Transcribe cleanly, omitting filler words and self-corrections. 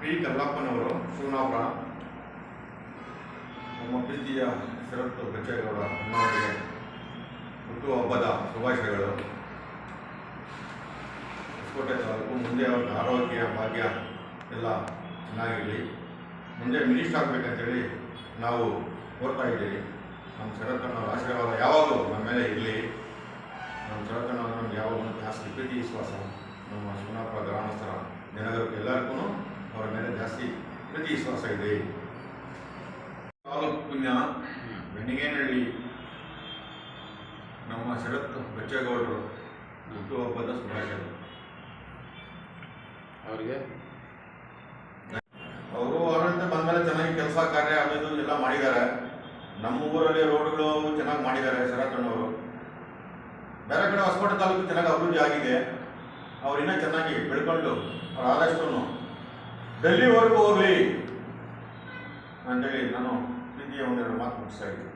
P ಕಲ್ಲಪ್ಪನವರು Shivanapura. ನಮ್ಮ ಪ್ರೀತಿಯ ಶರತ್ ಬಚ್ಚೇಗೌಡ ಅಣ್ಣವರಿಗೆ ಹುಟ್ಟುಹಬ್ಬದ ಶುಭಾಶಯಗಳು. ಹೊಸಕೋಟೆ ತಾಲೂಕು ಮುಂದೆ ಅವ್ರಿಗೆ ಆರೋಗ್ಯ ಭಾಗ್ಯ ಎಲ್ಲ ಚೆನ್ನಾಗಿರಲಿ. ಮುಂದೆ ಮಿನಿಸ್ಟರ್ ಆಗಬೇಕಂತೇಳಿ ನಾವು ಕೋರ್ತಾ ಇದ್ದೀವಿ. ನಮ್ಮ ಶರತ್ತಣ್ಣವ್ರ ಆಶೀರ್ವಾದ ಯಾವಾಗಲೂ ನಮ್ಮ ಮೇಲೆ ಇರಲಿ. ನಮ್ಮ ಶರತ್ತಣ್ಣವ್ರ ನಮ್ಗೆ ಯಾವಾಗಲೂ ಜಾಸ್ತಿ ಪ್ರೀತಿ ವಿಶ್ವಾಸ. ನಮ್ಮ ಶಿವನಾಪುರ ಗ್ರಾಮಸ್ಥರ ಜನಗರಿಗೆ ಎಲ್ಲರಿಗೂ ಅವರ ಮೇಲೆ ಜಾಸ್ತಿ ಪ್ರೀತಿ ವಿಶ್ವಾಸ ಇದೆ. ತಾಲೂಕು ಪುಣ್ಯ ಬೆಣಿಗೇನಹಳ್ಳಿ ನಮ್ಮ ಶರತ್ ಬಚ್ಚೇಗೌಡರು ಹುಟ್ಟುಹಬ್ಬದ ಶುಭಾಶಯಗಳು. ಅವರಿಗೆ ಅವರು ಅವರಂತೆ ಬಂದಮೇಲೆ ಚೆನ್ನಾಗಿ ಕೆಲಸ ಕಾರ್ಯ ಅದು ಎಲ್ಲ ಮಾಡಿದ್ದಾರೆ. ನಮ್ಮ ಊರಲ್ಲಿ ರೋಡ್ಗಳು ಚೆನ್ನಾಗಿ ಮಾಡಿದ್ದಾರೆ ಶರತ್ತಣ್ಣವರು. ಬೇರೆ ಕಡೆ ಹೊಸಕೋಟೆ ತಾಲೂಕು ಚೆನ್ನಾಗಿ ಅಭಿವೃದ್ಧಿ ಆಗಿದೆ. ಅವ್ರು ಇನ್ನೂ ಚೆನ್ನಾಗಿ ಬೆಳ್ಕೊಂಡು ಅವ್ರು ಆದಷ್ಟು ಡೆಲ್ಲಿವರೆಗೂ ಹೋಗಲಿ ಅಂತೇಳಿ ನಾನು ಪ್ರೀತಿಯ ಒಂದೆರಡು ಮಾತು ಮುಗಿಸ್ತಾ ಇದ್ದೀನಿ.